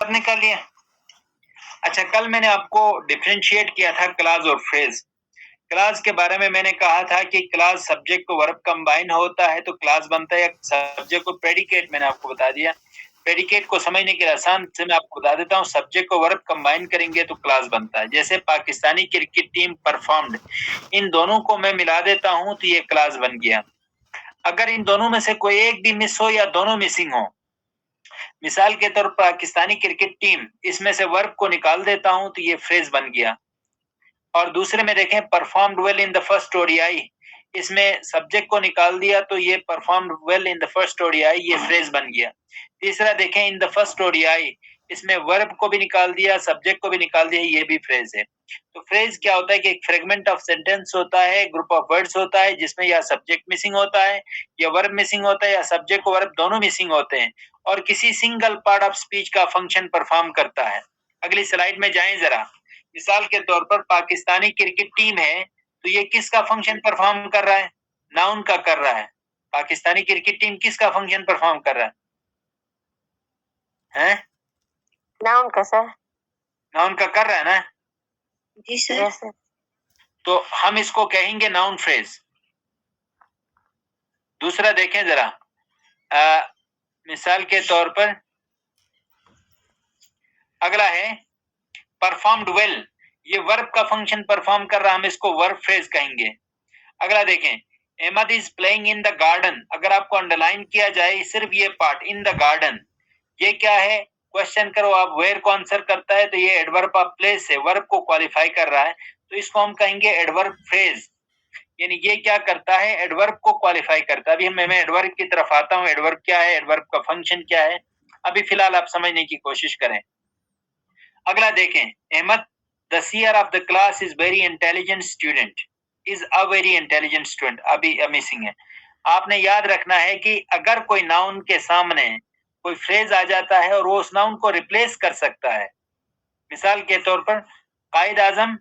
आपने कर लिया। अच्छा, कल मैंने आपको डिफरेंशिएट किया था क्लास और फ्रेज। क्लास के बारे में मैंने कहा था कि क्लास सब्जेक्ट को वर्ब कंबाइन होता है तो क्लास बनता है, या सब्जेक्ट को प्रेडिकेट मैंने आपको बता दिया। प्रेडिकेट को समझने के लिए आसान से मैं आपको बता देता हूँ, सब्जेक्ट को वर्ब कंबाइन करेंगे तो क्लास बनता है। जैसे पाकिस्तानी क्रिकेट टीम परफॉर्म्ड, इन दोनों को मैं मिला देता हूँ तो ये क्लास बन गया। अगर इन दोनों में से कोई एक भी मिस हो या दोनों मिसिंग हो, मिसाल के तौर पर पाकिस्तानी क्रिकेट टीम, इसमें से वर्ब को निकाल देता हूं तो ये फ्रेज बन गया। और दूसरे में देखें performed well in the first ODI, इसमें सब्जेक्ट को निकाल दिया तो ये performed well in the first ODI, ये फ्रेज बन गया। तीसरा देखें इन द फर्स्ट ओडीआई, इसमें वर्ब को भी निकाल दिया, सब्जेक्ट को भी निकाल दिया, ये भी फ्रेज है। तो फ्रेज क्या होता है कि एक फ्रेगमेंट ऑफ सेंटेंस होता है, ग्रुप ऑफ वर्ड्स होता है जिसमें या सब्जेक्ट मिसिंग होता है, या वर्ब मिसिंग होता है, या सब्जेक्ट और वर्ब दोनों मिसिंग होते हैं, और किसी सिंगल पार्ट ऑफ स्पीच का फंक्शन परफॉर्म करता है। अगली स्लाइड में जाएं जरा। मिसाल के तौर पर पाकिस्तानी क्रिकेट टीम है, तो ये किसका फंक्शन परफॉर्म कर रहा है? नाउन का कर रहा है। पाकिस्तानी क्रिकेट टीम किसका फंक्शन परफॉर्म कर रहा है? नाउन का सर। नाउन का कर रहा है ना? जी सर। तो हम इसको कहेंगे नाउन फ्रेज। दूसरा देखें जरा, मिसाल के तौर पर अगला है परफॉर्म्ड वेल, ये वर्ब का फंक्शन परफॉर्म कर रहा है, हम इसको वर्ब फ्रेज कहेंगे। अगला देखें, Ahmad is playing in the garden, अगर आपको अंडरलाइन किया जाए सिर्फ ये पार्ट इन द गार्डन, ये क्या है? क्वेश्चन करो आप, वेयर को आंसर करता है तो ये एडवर्ब ऑफ प्लेस है, वर्ब को क्वालिफाई कर रहा है, तो इसको हम कहेंगे एडवर्ब फ्रेज। यानी ये क्या करता है? एडवर्ब को क्वालिफाई करता है। अभी मैं एडवर्ब की तरफ आता हूँ, एडवर्ब क्या है, एडवर्ब का फंक्शन क्या है, अभी फिलहाल आप समझने की कोशिश करें। अगला देखें, Ahmad the seer of the class is very intelligent student, is a very intelligent student, अभी मिसिंग है। आपने याद रखना है कि अगर कोई नाउन के सामने कोई फ्रेज आ जाता है और वो उस नाउन को रिप्लेस कर सकता है, मिसाल के तौर पर कायद आजम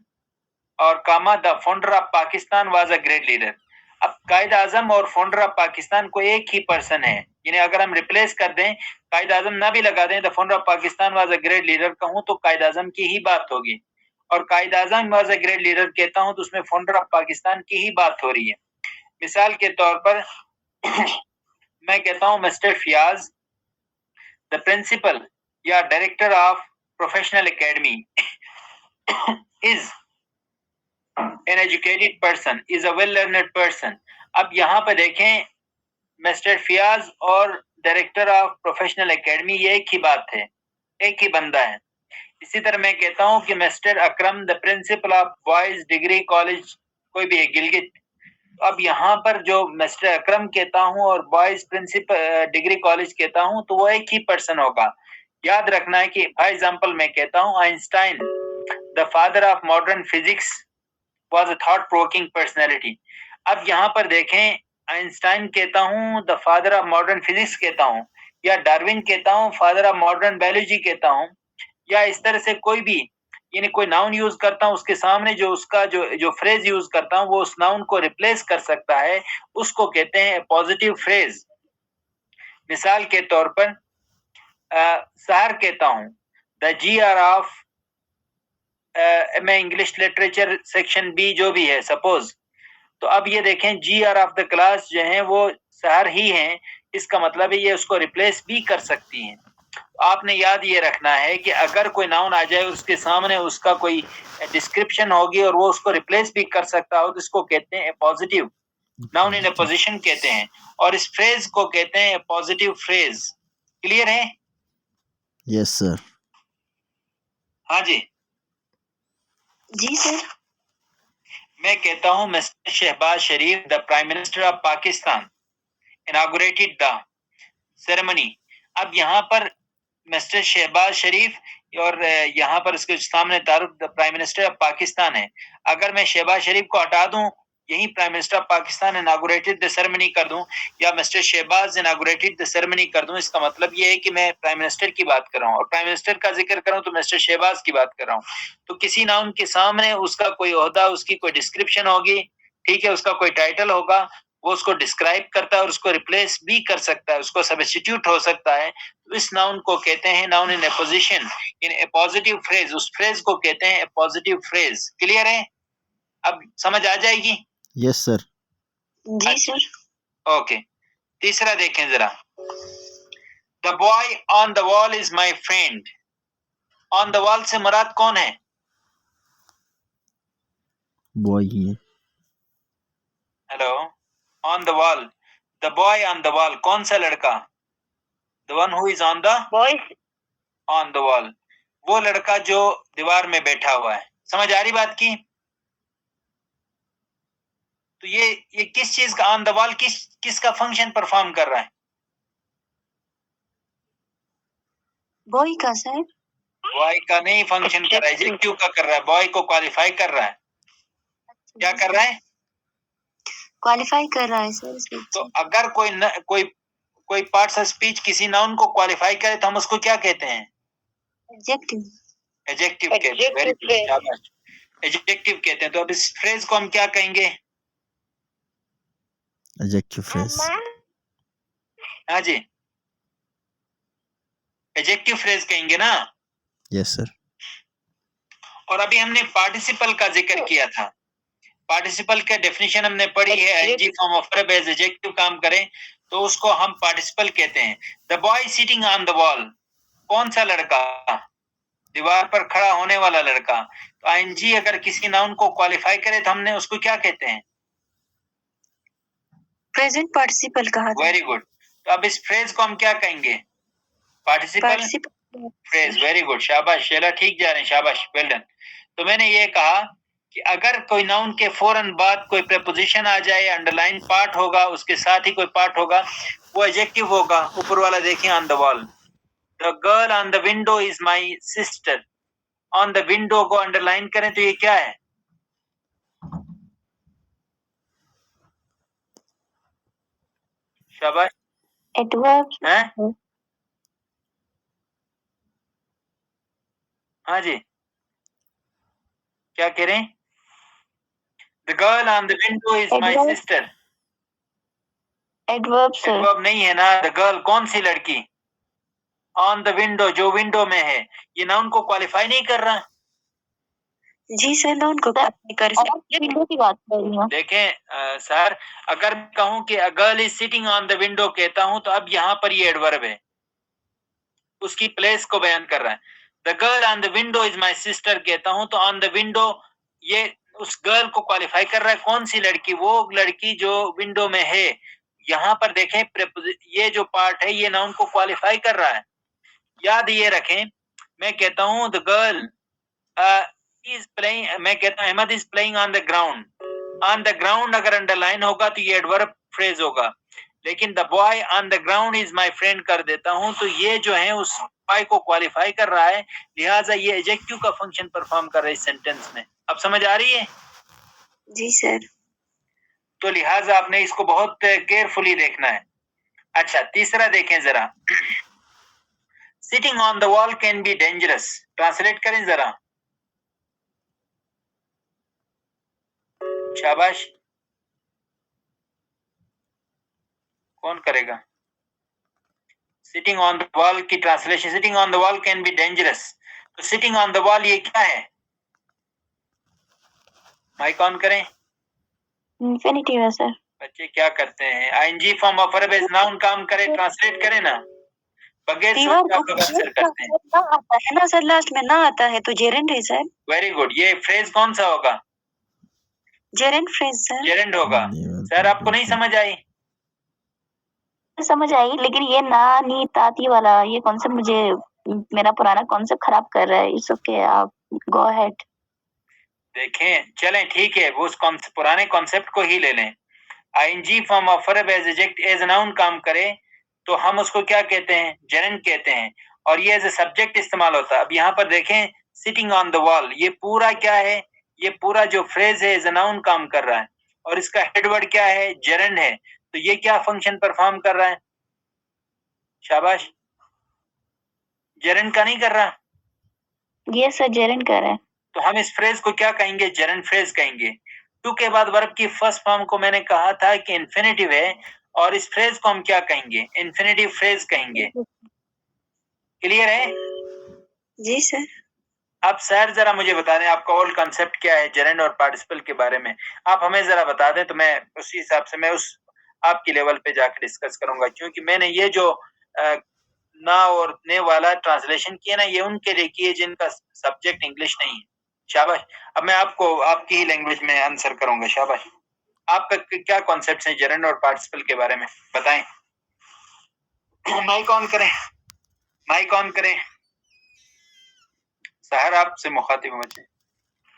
और कामा the founder of Pakistan was a great leader. अब कायद आजम और फाउंडर ऑफ पाकिस्तान को एक ही पर्सन है, यानी अगर हम रिप्लेस कर दें, कायद आजम ना भी लगा दें, the founder of Pakistan was a great leader कहूं तो कायद आजम की ही बात होगी, और कायद आजम वाज अ ग्रेट लीडर कहता हूं तो उसमें फाउंडर ऑफ पाकिस्तान की ही बात हो रही है। मिसाल के तौर पर मैं कहता हूं मिस्टर फियाज द प्रिंसिपल या director of professional academy is an educated person, is a well learned person। अब यहाँ पर देखें, मिस्टर फियाज और डायरेक्टर ऑफ प्रोफेशनल एकेडमी ये एक ही बात है, एक ही बंदा है। इसी तरह मैं कहता हूँ कि mister Akram the principle of boys degree college, कोई भी है, गिलगित। अब यहाँ पर जो मिस्टर अकरम कहता हूँ और बॉयज प्रिंसिपल डिग्री कॉलेज कहता हूँ तो वो एक ही पर्सन होगा। याद रखना है कि फॉर एग्जांपल मैं कहता हूँ Einstein the father of modern physics was a thought provoking personality। अब यहाँ पर देखें, आइंस्टाइन कहता हूँ the father of modern physics कहता हूँ, या डार्विन कहता हूँ फादर ऑफ मॉडर्न बायोलॉजी कहता हूँ, या इस तरह से कोई भी, यानी कोई नाउन यूज करता हूँ, उसके सामने जो उसका जो फ्रेज यूज करता हूँ वो उस नाउन को रिप्लेस कर सकता है, उसको कहते हैं पॉजिटिव फ्रेज। मिसाल के तौर पर सहर कहता हूँ द जीआर ऑफ, मैं इंग्लिश लिटरेचर सेक्शन बी जो भी है सपोज, तो अब ये देखें जी आर ऑफ द क्लास जो है वो सहर ही हैं, इसका मतलब है ये उसको रिप्लेस भी कर सकती हैं। आपने याद ये रखना है कि अगर कोई नाउन आ जाए उसके सामने उसका कोई डिस्क्रिप्शन होगी और वो उसको रिप्लेस भी कर सकता हो तो इसको कहते हैं positive noun in a position कहते हैं, और इस फ्रेज को कहते हैं पॉजिटिव फ्रेज। क्लियर है? Yes sir. हाँ जी। जी सर। मैं कहता हूं mister Shahbaz Sharif the prime minister of Pakistan inaugurated the ceremony. अब यहाँ पर मिस्टर शहबाज शरीफ और यहाँ पर इसके सामने तारुफ the prime minister of Pakistan है। अगर मैं शहबाज शरीफ को हटा दूं, यही prime minister of Pakistan inaugurated the ceremony कर दूं, या mister Shahbaz inaugurated the ceremony कर दूं, इसका मतलब ये है कि मैं प्राइम मिनिस्टर की बात कर रहा हूँ, और प्राइम मिनिस्टर का जिक्र करूं तो मिस्टर शहबाज की बात कर रहा हूँ। तो किसी नाउन के सामने उसका कोई ओहदा, उसकी कोई डिस्क्रिप्शन होगी, ठीक है, उसका कोई टाइटल होगा, वो उसको डिस्क्राइब करता है और उसको रिप्लेस भी कर सकता है, उसको सब्स्टिट्यूट हो सकता है। तो इस नाउन को कहते हैं noun in A position in A positive phrase, उस फ्रेज को कहते हैं ए पॉजिटिव फ्रेज। क्लियर है? अब समझ आ जाएगी? Yes sir. जी सर। ओके, तीसरा देखें जरा। The boy on the wall is my friend. On the wall से मुराद कौन है? बॉय ही है। Hello, on the wall, the boy on the wall, कौन सा लड़का? The one who is on the boys on the wall, वो लड़का जो दीवार में बैठा हुआ है। समझ आ रही बात की? तो ये किस चीज का ऑन द वॉल किसका फंक्शन परफॉर्म कर रहा है? बॉय का सर। बॉय का नहीं फंक्शन कर रहा है, एडजेक्टिव का कर रहा है, बॉय को क्वालिफाई कर रहा है। क्या कर रहा है? क्वालिफाई कर रहा है सर। तो अगर कोई पार्ट्स ऑफ स्पीच किसी नाउन को क्वालिफाई करे तो हम उसको क्या कहते हैं? एडजेक्टिव। एडजेक्टिव कहते हैं। वेरी गुड, शाबाश, एडजेक्टिव कहते हैं। तो अब इस फ्रेज को हम क्या कहेंगे? Adjective phrase. हाँ जी, एडजेक्टिव फ्रेज कहेंगे ना। Yes sir. और अभी हमने पार्टिसिपल का जिक्र किया था। पार्टिसिपल का डेफिनेशन हमने पढ़ी है, ING form of verb as adjective काम करे तो उसको हम पार्टिसिपल कहते हैं। The boy sitting on the wall, कौन सा लड़का? दीवार पर खड़ा होने वाला लड़का। तो आईएनजी अगर किसी नाउन को क्वालिफाई करे तो हमने उसको क्या कहते हैं? प्रेजेंट पार्टिसिपल कहा था। Very good. तो अब इस फ्रेज को हम क्या कहेंगे? Participle phrase. वेरी गुड, शाबाश शेला, ठीक जा रहे हैं, शाबाश, वेल डन। तो मैंने ये कहा कि अगर कोई नाउन के फौरन बाद कोई प्रेपोजिशन आ जाए, अंडरलाइन पार्ट होगा, उसके साथ ही कोई पार्ट होगा, वो एडजेक्टिव होगा। ऊपर वाला देखिए, on the wall, the girl on the window is my sister. On the window को अंडरलाइन करें तो ये क्या है? शाबाश, एडवर्ब है? हाँ जी, क्या कह रहे हैं? The girl on the window is my Adverb. Sister. Adverb sir. Adverb नहीं है ना। द गर्ल कौन सी लड़की? ऑन द विंडो, जो विंडो में है। ये नाउन को क्वालिफाई नहीं कर रहा। जी सर, नाउन को कर विंडो की बात कर रही हूँ। देखें सर, अगर कहूं कि a girl is sitting on the window कहता हूं तो अब यहाँ पर ये एडवर्ब है, उसकी प्लेस को बयान कर रहा है। The girl on the window is my sister कहता हूं तो ऑन द विंडो ये उस गर्ल को क्वालिफाई कर रहा है। कौन सी लड़की? वो लड़की जो विंडो में है। यहाँ पर देखें, ये जो पार्ट है ये नाउन को क्वालिफाई कर रहा है। याद ये रखें, मैं कहता हूं द गर्ल इज प्लेइंग, मैं कहता हूं Ahmad is playing on the ground. On the ground अगर अंडरलाइन होगा तो ये एडवर्ब फ्रेज होगा। लेकिन the boy on the ground is my friend कर देता हूं तो ये जो है उस बॉय को क्वालिफाई कर रहा है, लिहाजा ये एडजेक्टिव का फंक्शन परफॉर्म कर रहा है इस सेंटेंस में। अब समझ आ रही है? जी सर। तो लिहाजा आपने इसको बहुत केयरफुली देखना है। अच्छा, तीसरा देखें जरा। Sitting on the wall can be dangerous, translate करें जरा। शाबाश, कौन करेगा? सिटिंग ऑन द वॉल की translation, sitting on the wall can be dangerous. तो सिटिंग ऑन द वॉल ये क्या है? माइक ऑन करें। इंफिनिटिव है सर। बच्चे क्या करते हैं? ING form of verb as noun काम करे, ट्रांसलेट करें ना, बगैर सोचे आप लोग आंसर करते हैं। ना आता है ना सर, लास्ट में ना आता है तो जेरेंड है सर। Very good. ये फ्रेज कौन सा होगा? Gerund phrase sir. जेरेंड होगा। सर आपको नहीं समझ आई? समझ आई, लेकिन ये ना नी ताती वाला ये कॉन्सेप्ट मुझे मेरा पुराना कॉन्सेप्ट खराब कर रहा है। इट्स ओके, आप गो अहेड। देखें, चलें ठीक है, वो उस पुराने कॉन्सेप्ट को ही ले लें। ING form of verb as adjective as noun काम करे तो हम उसको क्या कहते हैं? जेरेंड कहते हैं। और ये एज ए सब्जेक्ट इस्तेमाल होता है। अब यहाँ पर देखें, सिटिंग ऑन द वॉल, ये पूरा क्या है? ये पूरा जो फ्रेज है एज ए नाउन काम कर रहा है और इसका हेडवर्ड क्या है? जेरेंड है। तो ये क्या फंक्शन परफॉर्म कर रहा है? शाबाश, जेरेंड का नहीं कर रहा। ये सर जेरेंड कर रहा है। तो हम इस फ्रेज को क्या कहेंगे? जेरेंड फ्रेज कहेंगे। टू के बाद वर्ब की फर्स्ट फॉर्म को मैंने कहा था कि इन्फिनेटिव है और इस फ्रेज को हम क्या कहेंगे? इन्फिनेटिव फ्रेज कहेंगे। क्लियर है? जी सर। अब सर जरा मुझे बता दें आपका ओल्ड कॉन्सेप्ट क्या है जेरेंड और पार्टिसिपल के बारे में? आप हमें जरा बता दें तो मैं उसी हिसाब से मैं उस आपकी लेवल पे जाकर डिस्कस करूंगा, क्योंकि मैंने ये जो ना और ने वाला ट्रांसलेशन किया ना, ये उनके लिए किए जिनका सब्जेक्ट इंग्लिश नहीं है। शाबाश। अब मैं आपको आपकी ही लैंग्वेज में आंसर करूंगा। शाबाश। आपका क्या कॉन्सेप्ट है जेरेंड और पार्टिसिपल के बारे में बताएं। माइक ऑन करें, माइक ऑन करें। सहर आपसे मुखातिब हो बच्चे।